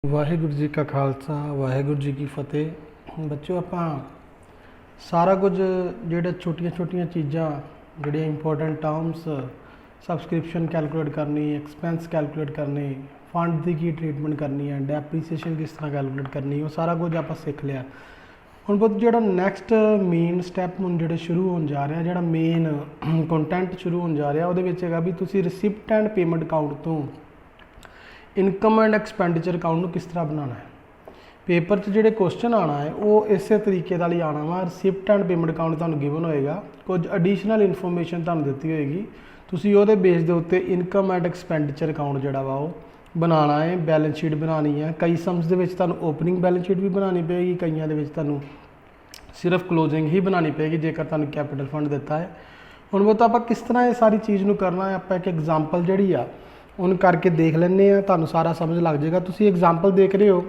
वाहिगुरू जी का खालसा वाहिगुरू जी की फतेह। बच्चों ਆਪਾਂ ਸਾਰਾ ਕੁਝ ਜਿਹੜੇ ਛੋਟੀਆਂ ਚੀਜ਼ਾਂ ਜਿਹੜੀਆਂ ਇੰਪੋਰਟੈਂਟ ਟਰਮਸ ਸਬਸਕ੍ਰਿਪਸ਼ਨ ਕੈਲਕੂਲੇਟ ਕਰਨੀ, ਐਕਸਪੈਂਸ ਕੈਲਕੂਲੇਟ ਕਰਨੇ, ਫੰਡ ਦੀ ਕੀ ਟ੍ਰੀਟਮੈਂਟ ਕਰਨੀ ਹੈ, ਡੈਪਰੀਸੀਏਸ਼ਨ ਕਿਸ ਤਰ੍ਹਾਂ ਕੈਲਕੂਲੇਟ ਕਰਨੀ, ਉਹ ਸਾਰਾ ਕੁਝ ਆਪਾਂ ਸਿੱਖ ਲਿਆ। ਹੁਣ ਬਹੁਤ ਜਿਹੜਾ ਨੈਕਸਟ ਮੇਨ ਸਟੈਪ ਹੁਣ ਜਿਹੜੇ ਸ਼ੁਰੂ ਹੋਣ ਜਾ ਰਿਹਾ, ਜਿਹੜਾ ਮੇਨ ਕੰਟੈਂਟ ਸ਼ੁਰੂ ਹੋਣ ਜਾ ਰਿਹਾ, ਉਹਦੇ ਵਿੱਚ ਹੈਗਾ ਵੀ ਤੁਸੀਂ ਰਿਸਿਪਟ ਐਂਡ ਪੇਮੈਂਟ ਅਕਾਊਂਟ ਤੋਂ ਇਨਕਮ ਐਂਡ ਐਕਸਪੈਂਡੀਚਰ ਅਕਾਊਂਟ ਨੂੰ ਕਿਸ ਤਰ੍ਹਾਂ ਬਣਾਉਣਾ ਹੈ। पेपर च जोड़े क्वेश्चन आना है वो इस तरीके का ही आना वा। रिसिप्ट एंड पेमेंट अकाउंट तुहानूं गिवन होएगा, कुछ एडिशनल इन्फॉर्मेशन तुहानूं दित्ती होएगी, तुसीं उहदे बेस दे उत्ते इनकम एंड एक्सपेंडिचर अकाउंट जिहड़ा वा वो बनाना है, बैलेंस शीट बनानी है। कई सम्स दे विच तुहानूं ओपनिंग बैलेंस शीट भी बनानी पेगी, कईयां दे विच तुहानूं सिर्फ क्लोजिंग ही बनानी पेगी जेकर तुहानूं कैपिटल फंड दिता है। हुण वो आपां किस तरह ये सारी चीज़ नूं करना है, आपां एक एग्जाम्पल जिहड़ी आ उहनूं करके देख लैंदे आ, तुहानूं सारा समझ लग जाएगा। तुसीं एग्जाम्पल देख रहे हो,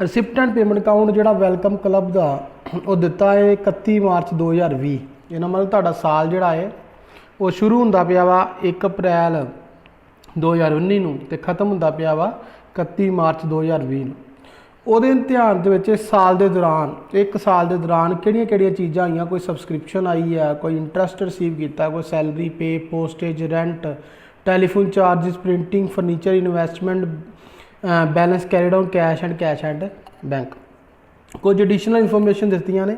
रिसिप्ट एंड पेमेंट अकाउंट जो वेलकम क्लब का वो दिता है 31 मार्च 2020। इन्होंने मतलब तुहाडा साल जोड़ा है वो शुरू होंदा पिया वा 1 अप्रैल 2019 नूं ते खत्म होंदा पिया वा 31 मार्च 2020 नूं। उहदे इम्तिहान दे विच साल के दौरान, एक साल के दौरान किहड़ियां चीज़ां आईयां, कोई सबसक्रिप्शन आई है, कोई इंटरस्ट रिसीव किया, कोई salary pay, postage, rent, telephone charges, printing, furniture, investment, balance carried on cash and bank. कुछ एडिशनल इन्फॉर्मेशन दित्तियां ने,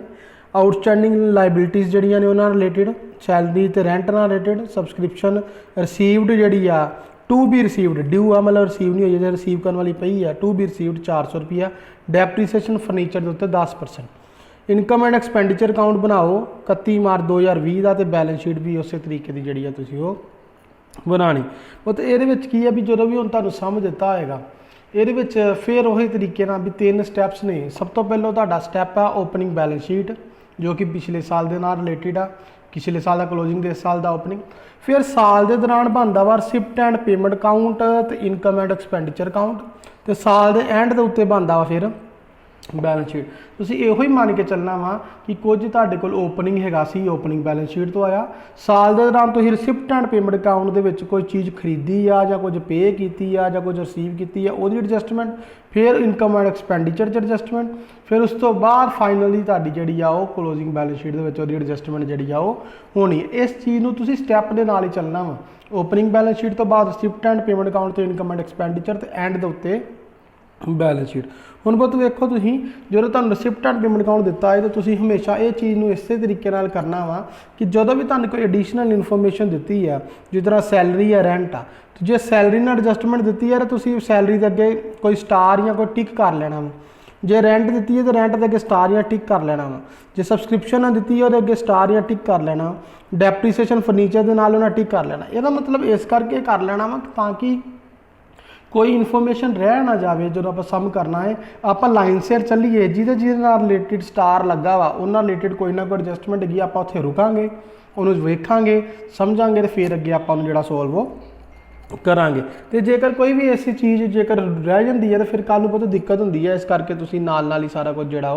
आउटस्टैंडिंग लाइबिलिटीज़ जड़ियां ने उन्हां रिलेटिड, सैलरी ते रेंट नाल रिलेटिड, सबसक्रिप्शन रिसीवड जी आ टू बी रिसीवड, ड्यू आ मतलब रिसीव नहीं हुई, जो रिसीव करने वाली पई है टू बी रिसीवड 400 रुपया, डेप्रीसीएशन फर्नीचर के उत्ते 10%। इनकम एंड एक्सपेंडिचर अकाउंट बनाओ 31 मार्च 2020 का, तो बैलेंस शीट भी उस तरीके की जी तुसीं बनानी। वो तो ये की है भी जो भी हुण तुहानूं समझ दिता होएगा, ये फिर उही तरीके ना भी 3 स्टैप्स ने। सब तो पहले तुहाडा स्टैप आ ओपनिंग बैलेंस शीट जो कि पिछले साल के नाल रिलेटिड आ, पिछले साल का क्लोजिंग इस साल का ओपनिंग। फिर साल के दौरान बनता वा रिसिप्ट एंड पेमेंट अकाउंट तो इनकम एंड एक्सपेंडिचर अकाउंट, तो साल के एंड के उत्ते बनता वा फिर बैलेंस शीट। तुसीं इहो ही मान के चलना वा कि कुछ तुहाडे कोल ओपनिंग हैगा सी, ओपनिंग बैलेंस शीट तो आया, साल के दौरान तुसीं रिसिप्ट एंड पेमेंट अकाउंट दे विच कोई चीज़ खरीदी आ जां कुछ पे कीती आ जां कुछ रिसीव कीती आ, उहदी एडजस्टमेंट, फिर इनकम एंड एक्सपेंडिचर च एडजस्टमेंट, फिर उस तो बाद फाइनली तुहाडी जिहड़ी आ ओह क्लोजिंग बैलेंस शीट दे विच उहदी एडजस्टमेंट जिहड़ी आ ओह होनी है। इस चीज़ नूं तुसीं स्टैप दे नाल ही चलना वा। ओपनिंग बैलेंस शीट तो बाद रिसिप्ट एंड पेमेंट अकाउंट तो इनकम एंड एक्सपेंडिचर ते एंड दे उत्ते बैलेंस शीट। हुण बहुत देखो तुसीं जो तुहानूं रिसिप्ट एंड पेमेंट अकाउंट दिता है तो तुसीं हमेशा ये चीज़ नूं इस तरीके नाल करना वा कि जदों भी तुहानूं कोई एडिशनल इन्फॉर्मेशन दी है, जिस तरह सैलरी या रेंट आ, तो जे सैलरी नाल एडजस्टमेंट दी है तो तुसीं सैलरी के अगे कोई स्टार या कोई टिक कर लेना वा। जे रेंट दी है तो रेंट के अगे स्टार या टिक कर लेना वा। जे सबसक्रिप्शन दी है वो अगे स्टार या टिक कर लेना। डेप्रीसीएशन फर्नीचर के नाल उन्हें टिक कर लेना। यदा मतलब इस करके कर लेना वा ताकि कोई इन्फॉर्मेशन रह ना जाए। जो आप सम करना है आप लाइन सिर चलीए, जिहदे रिलेटिड स्टार लगा वा उन्होंने रिलेटिड कोई ना कोई एडजस्टमेंट हैगी, आप उत्थे रुकांगे, उन्होंने वेखांगे, समझांगे, तो फिर अगे आप जो सोल्व करांगे। तो जेकर कोई भी ऐसी चीज़ जेकर रह जाती है तो फिर कल बहुत दिक्कत होती है। इस करके तुसीं नाल ही सारा कुछ जो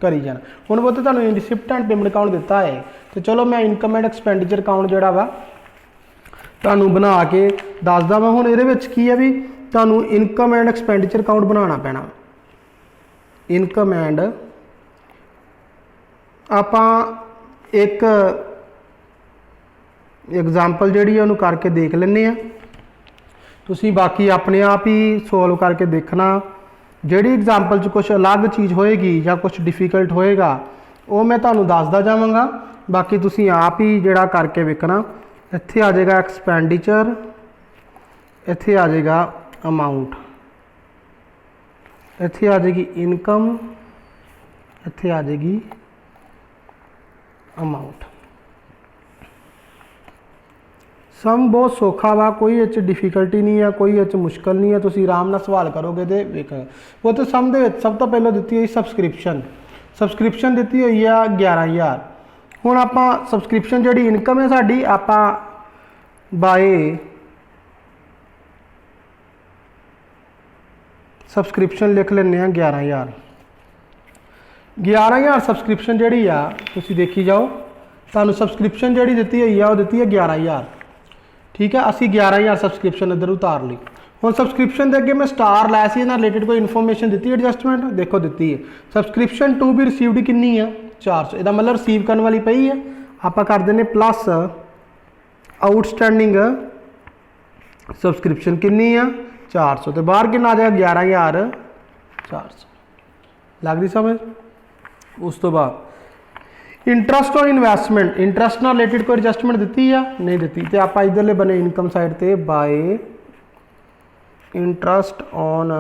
करी जाना। हुण बहुत तुहानूं रिसिप्ट एंड पेमेंट अकाउंट दिता है, तो चलो मैं इनकम एंड एक्सपेंडिचर अकाउंट जोड़ा वा तुहानूं बना के दसदा वा। हुण इहदे विच की है भी तुहानूं इनकम एंड एक्सपेंडिचर अकाउंट बनाना पैना। इनकम एंड आपां एक एग्जाम्पल जिहड़ी है उहनूं करके देख लैंदे आ। तुसीं बाकी अपने आप ही सोल्व करके देखना। जिहड़ी एग्जाम्पल च कुछ अलग चीज़ होएगी या कुछ डिफिकल्ट होएगा वो मैं तुहानूं दसदा जावांगा, बाकी तुसीं आप ही जिहड़ा करके वेखना। इत्थे आ जाएगा एक्सपेंडिचर, इत्थे आ जाएगा अमाउंट, इत्थे आ जाएगी इनकम, इत्थे आ जाएगी अमाउंट। सम बहुत सौखा वा, कोई इच डिफिकल्टी नहीं है, कोई इच मुश्किल नहीं है। तुसीं आराम नाल सवाल करोगे तो वेख वो तो सम दे विच सब तो पहले दित्ती हुई सबसक्रिप्शन, सबसक्रिप्शन दित्ती हुई है 11,000। हुण आपां सबसक्रिप्शन जिहड़ी इनकम है साडी आपां बाय सबसक्रिप्शन लिख लें 11,000। 11,000 सबसक्रिप्शन जी आ तुसीं देखी जाओ, तुहानूं सबसक्रिप्शन जी दी हुई है वो दी है 11,000। ठीक है, असी 11,000 सबसक्रिप्शन इधर उतार ली। ਹੁਣ सबसक्रिप्शन के अगे मैं स्टार लाया सी रिलेटेड कोई इन्फॉर्मेशन दी एडजस्टमेंट देखो दी है। सबसक्रिप्शन टू भी रिसीवड कितनी है 400, इसका मतलब रिसीव करने वाली पई है। आप कर देने प्लस आउटस्टैंडिंग सबसक्रिप्शन कितनी है 400, तो बाहर कितना आ जाएगा 11,400। लग रही समझ। उस तो बाद इंटरस्ट ऑन इन्वेस्टमेंट, इंटरस्ट नाल रिलेटेड कोई एडजस्टमेंट दी है नहीं दी, तो आप इधरले बने इनकम साइड ते बाय इंटरस्ट ऑन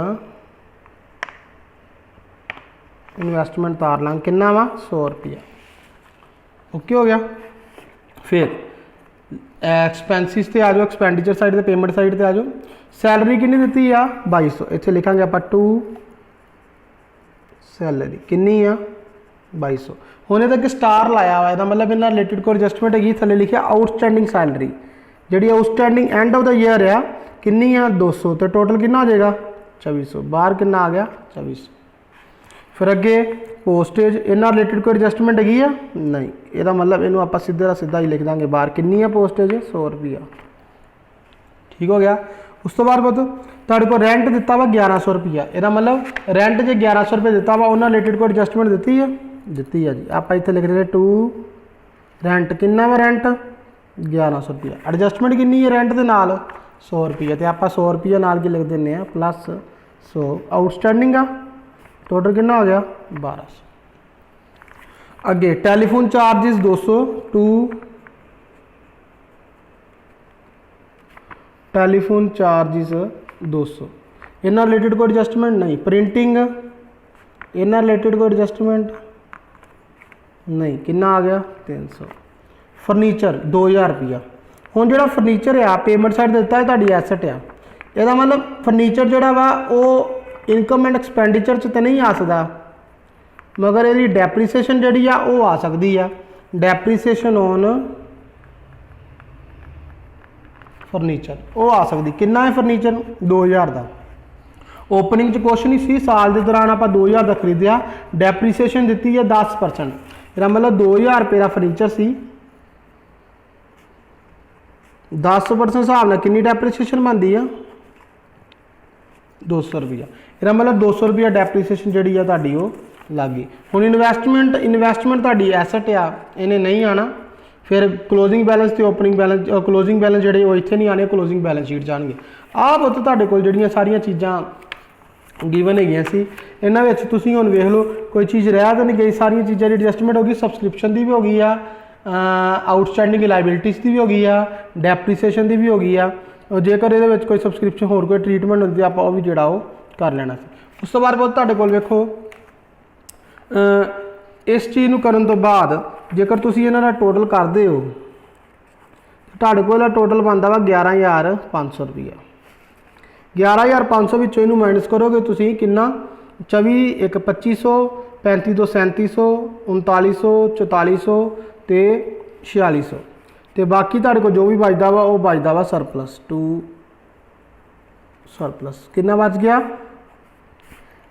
इन्वेस्टमेंट तार लांग कितना वा 100 रुपया। ओके हो गया। फिर एक्सपेंसिस ते आ जाओ, एक्सपेंडिचर साइड ते पेमेंट साइड ते आ जाओ। सैलरी कितनी दी आ 2200, इत्थे लिखांगे आप टू सैलरी कितनी आ 2200। हुण इहदे अगे स्टार लाया हुआ, इसका मतलब इन्हां रिलेटेड कोई एडजस्टमेंट हैगी। थल्ले लिखिया आउटस्टैंडिंग सैलरी, जिहड़ी outstanding end of the year आ कितनी आ 200, तो टोटल कितना हो जाएगा 2400। बाहर कितना आ गया 2400। फिर अगे पोस्टेज, इन्हां रिलेटेड कोई एडजस्टमेंट हैगी आ नहीं, इसका मतलब इनू आप सीधा सीधा ही लिख देंगे बाहर कितनी है पोस्टेज 100 रुपया। ठीक हो गया। उस तो बाद बताओ तुहाडे को रेंट दिता वा 1100 रुपया, इसका मतलब रेंट जो 1100 रुपये दिता वा उन्होंने रिलेटेड कोई एडजस्टमेंट दी है जी। आप इतने लिख रहे टू रेंट कितना वा रेंट 1100 रुपया, एडजस्टमेंट कितनी है रेंट के नाल 100 रुपया, तो आप 100 रुपया नाल की लिख देने प्लस 100 आउटस्टैंडिंग आ, टोटल कितना हो गया 1200। अगे telephone charges 200 two telephone charges 200, इन्ना रिलेटेड कोई एडजस्टमेंट नहीं। प्रिंटिंग इन्ना रिलेटेड कोई एडजस्टमेंट नहीं, कितना आ गया 300। फर्नीचर 2000 रुपया। हुण जिहड़ा फर्नीचर आ पेमेंट साइड दिता है तुहाडी एसट आ, इसदा मतलब फर्नीचर जिहड़ा वा वो इनकम एंड एक्सपेंडिचर च तो नहीं आ सकदा, मगर इसकी डेप्रीसीएशन जिहड़ी आ वो आ सकदी आ। डेप्रीसीएशन ऑन फर्नीचर वो आ सकती, कितना है फर्नीचर 2000 का। ओपनिंग च कुछ नहीं सी, साल के दौरान आप 2000 का खरीदया, डेप्रीसीएशन दी है 10%, इसका मतलब 2000 रुपये का फर्नीचर सी, 10% हिसाब नाल कितनी डेप्रीसीएशन बनती है 200 रुपया, इसका मतलब 200 रुपया डेप्रीसीएशन जी है तुहाडी वो लग गई। हुण इन्वेस्टमेंट तुहाडी एसट आ, इन्हें नहीं आना। फिर क्लोजिंग बैलेंस तो ओपनिंग बैलेंस, क्लोजिंग बैलेंस जोड़े वो इतने नहीं आने, क्लोजिंग बैलेंस शीट जाएंगे। आप तो तुहाडे कोल जिहड़ियां सारियां चीज़ां गिवन हैगियां सी, इन्हां विच तुसीं हुण वेख लो कोई चीज़ रह तो नहीं गई, सारियां चीज़ां दी एडजस्टमेंट हो गई। सबसक्रिप्शन की भी हो गई आ, आउटस्टैंडिंग लाइबिलिटीज़ की भी हो गई आ, डेप्रीसीएशन की भी हो गई आ। जेकर इहदे विच कोई सबसक्रिप्शन होर कोई ट्रीटमेंट होंदी आप वो भी जिहड़ा वो कर लेना सी। उस तो बाद तुहाडे कोल वेखो इस चीज़ नूं करन तो बाद जेकर तुसीं इन्हां दा टोटल करदे हो तुहाडे कोल टोटल बनदा वा 11,500 रुपया। 11,500 विचों इहनूं माइनस करोगे तुसीं कितना 24 1 2500 35 2 3700 3900 4400 ते 4600, तो बाकी तुहाडे कोल जो भी बचदा वा वो बचदा वा सरप्लस टू सरप्लस कितना बच गया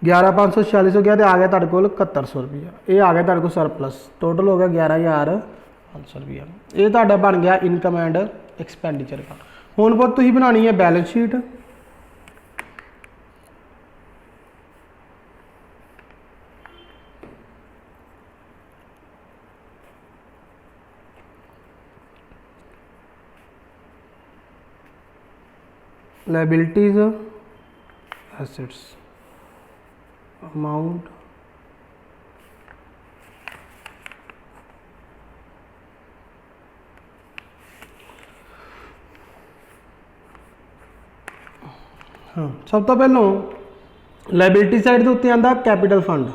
11,500 4600 गया, तो आ गया तुहाडे कोल 7100 रुपया। ये आ गया तुहाडे कोल सरप्लस, टोटल हो गया 11,500 रुपया। ये तुहाडा बन गया इनकम एंड एक्सपेंडिचर का। हुण बहुत तुसीं बनानी है balance sheet. Liabilities assets amount हाँ, सब तो पहलों लायबिलिटी साइड के उत्ते आंदा कैपिटल फंड।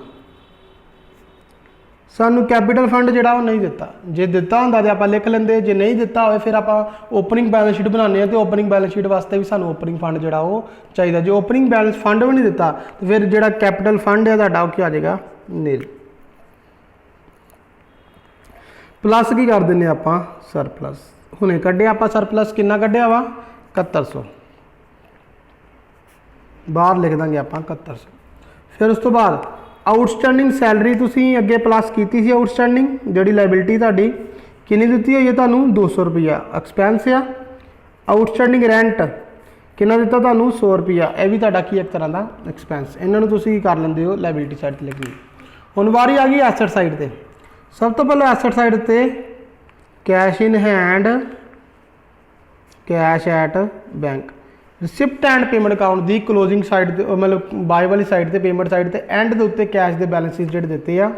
सानू कैपिटल फंड जिहड़ा वो नहीं दिता, जे दिता होंदा तो आप लिख लेंदे, जे नहीं दिता होए फिर आप ओपनिंग बैलेंस शीट बनाने, तो ओपनिंग बैलेंस शीट वास्ते भी सानू ओपनिंग फंड जिहड़ा वो चाहिए। जो ओपनिंग बैलेंस फंड भी नहीं दिता तो फिर जिहड़ा कैपिटल फंड है तुहाडा क्या आ जाएगा नील। प्लस की कर देंगे आप सरप्लस, हुणे कढ़िया आप सरप्लस कितना कढ़िया वा 7100, बाहर लिख देंगे आप 7100। फिर उस तो बाद आउटस्टैंडिंग सैलरी तुसीं अगे प्लस की थी, आउटस्टैंडिंग जिहड़ी लायबिलिटी तुहाडी कितनी दी हुई है तुहानूं 200 रुपया एक्सपेंस आ। आउटस्टैंडिंग रेंट कितना दिता तुहानू 100 रुपया, यह भी तुहाडा की एक तरह का एक्सपेंस, इन्होंने तुसीं कर लेंदे हो लाइबिलिटी साइड ते लगी। हुण वारी आ गई एसेट साइड ते। सब तो पहले एसेट साइड ते cash in hand, cash at bank, receipt and payment account की क्लोजिंग साइड मतलब बाय वाली साइड ते पेमेंट साइड ते एंड के उत्ते कैश के बैलेंसिस जिहड़े दिते आ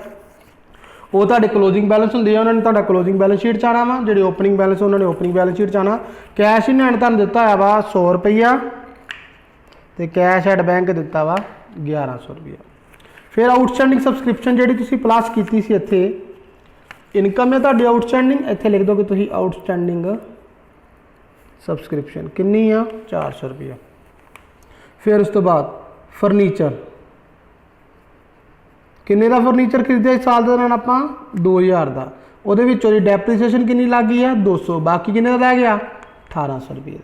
वो तुहाडे क्लोजिंग बैलेंस होंदे आ, उन्होंने तुहाडा क्लोजिंग बैलेंस शीट च आना वा, जिहड़ी ओपनिंग बैलेंस उन्होंने ओपनिंग बैलेंस शीट च आना। कैश इन हैंड तुहानूं दिता है वा 100 रुपया ते कैश एट बैंक दिता वा 1100 रुपया। फिर आउटस्टैंडिंग सबसक्रिप्शन जिहड़ी तुसीं प्लस कीती सी इत्थे इनकम है तुहाडी आउटस्टैंडिंग, इत्थे लिख दोगे तुसीं आउटस्टैंडिंग सबसक्रिप्शन कितनी आ 400 रुपया। फिर उस तो बाद फर्नीचर, किन्ने का फर्नीचर खरीदे इस साल के दौरान आपां 2000 का, वो डेप्रीसीएशन कितनी लग गई है 200, बाकी किन्ने का रह गया 1800 रुपये।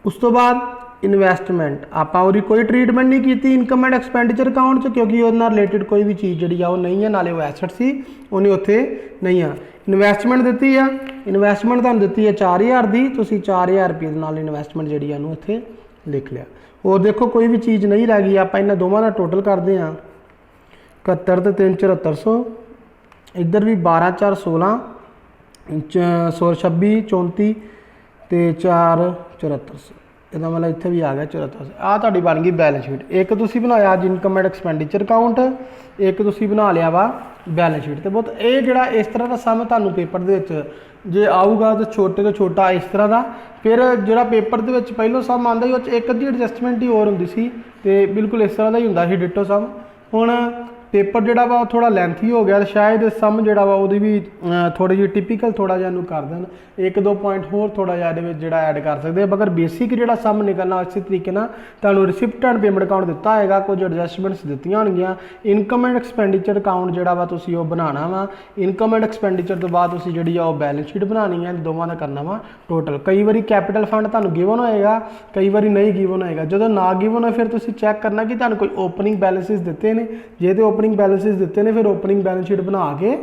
उस तो बाद इन्वेस्टमेंट आपां उहदी कोई ट्रीटमेंट नहीं की इनकम एंड एक्सपेंडिचर अकाउंट च, क्योंकि उहदे नाल रिलेटेड कोई भी चीज़ जी नहीं है, नाले वो एसेट सी उन्हें उत्थे नहीं है। इन्वेस्टमेंट दी है, इन्वेस्टमेंट तुहानूं दी है 4000 की, तुसीं 4000 रुपये नाल इन्वेस्टमेंट जी उत्थे लिख लिया। और देखो कोई भी चीज़ नहीं रह गई, आपां इन्हां दोवां दा टोटल करते हैं 71 ते 3 7400, इधर भी 12 4 16 126 34 ते 4 7400, ਇਹਦਾ मतलब इत्थे भी आ गया 7400। आ तुहाडी बन गई बैलेंस शीट। एक तुसीं बनाया अज इनकम एंड एक्सपेंडिचर अकाउंट, एक तुसीं बना लिया वा बैलेंस शीट। तो बहुत ये जिहड़ा इस तरह का सम तुहानूं पेपर दे विच जे आऊगा तो छोटे तो छोटा इस तरह का, फिर जिहड़ा पेपर दे विच पहलों सम आंदा ही उह एक अद्धी एडजस्टमेंट ही होर हुंदी सी ते बिल्कुल इस तरह का ही हुंदा सी डिटो सम। हुण पेपर जिहड़ा वा थोड़ा लैंथी हो गया, शायद सम जिहड़ा वा उहदी भी थोड़ी जी टिपिकल थोड़ा जिहा इहनूं कर देण, एक दो पॉइंट होर थोड़ा जिहा इहदे विच जिहड़ा ऐड कर सकदे। मगर बेसिक जिहड़ा सम निकलना इस तरीके नाल तुहानूं रिसिप्ट एंड पेमेंट अकाउंट दिता होएगा, कुछ एडजस्टमेंट्स दित्तियां होणगीਆਂ। इनकम एंड एक्सपेंडिचर अकाउंट जिहड़ा वा तुसीं ओह बनाना वा, इनकम एंड एक्सपेंडिचर तो बाद तुसीं जिहड़ी आ ओह बैलेंस शीट बनानी है, दोवां दा करना वा टोटल। कई वारी कैपिटल फंड तुहानूं गिवन होएगा, कई वारी नहीं गिवन होएगा। जदों ना गिवन होए फिर तुसीं चैक करना कि तुहानूं कोई ओपनिंग बैलेंसिस दित्ते ने, जे ते ओपनिंग बैलेंसिस दित्ते ने फिर ओपनिंग बैलेंस शीट बना के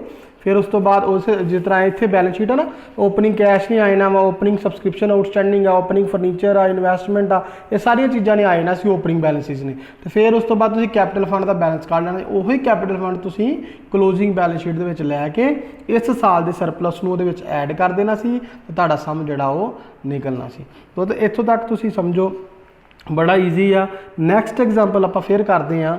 फिर उस तो बाद उस जिस तरह इत्थे बैलेंस शीट है ना, ओपनिंग कैश नहीं आए ना वा, ओपनिंग सबसक्रिप्शन आउटस्टैंडिंग आ, ओपनिंग फर्नीचर आ, इन्वेस्टमेंट आ, ये सारिया चीज़ां ने आए ना सी ओपनिंग बैलेंसिस ने। तो फिर उस तो बाद तुसीं कैपिटल फंड का बैलेंस कढ लेना, उही कैपिटल फंड तुसीं क्लोजिंग बैलेंस शीट दे विच लैके इस साल के सरपलस नूं उहदे विच ऐड कर देना सी, ते तुहाडा सम जिहड़ा ओह निकलना सी। तो इत्थों तक तुसीं समझो बड़ा ईजी आ। नैक्सट एग्जाम्पल आपां फिर करते हैं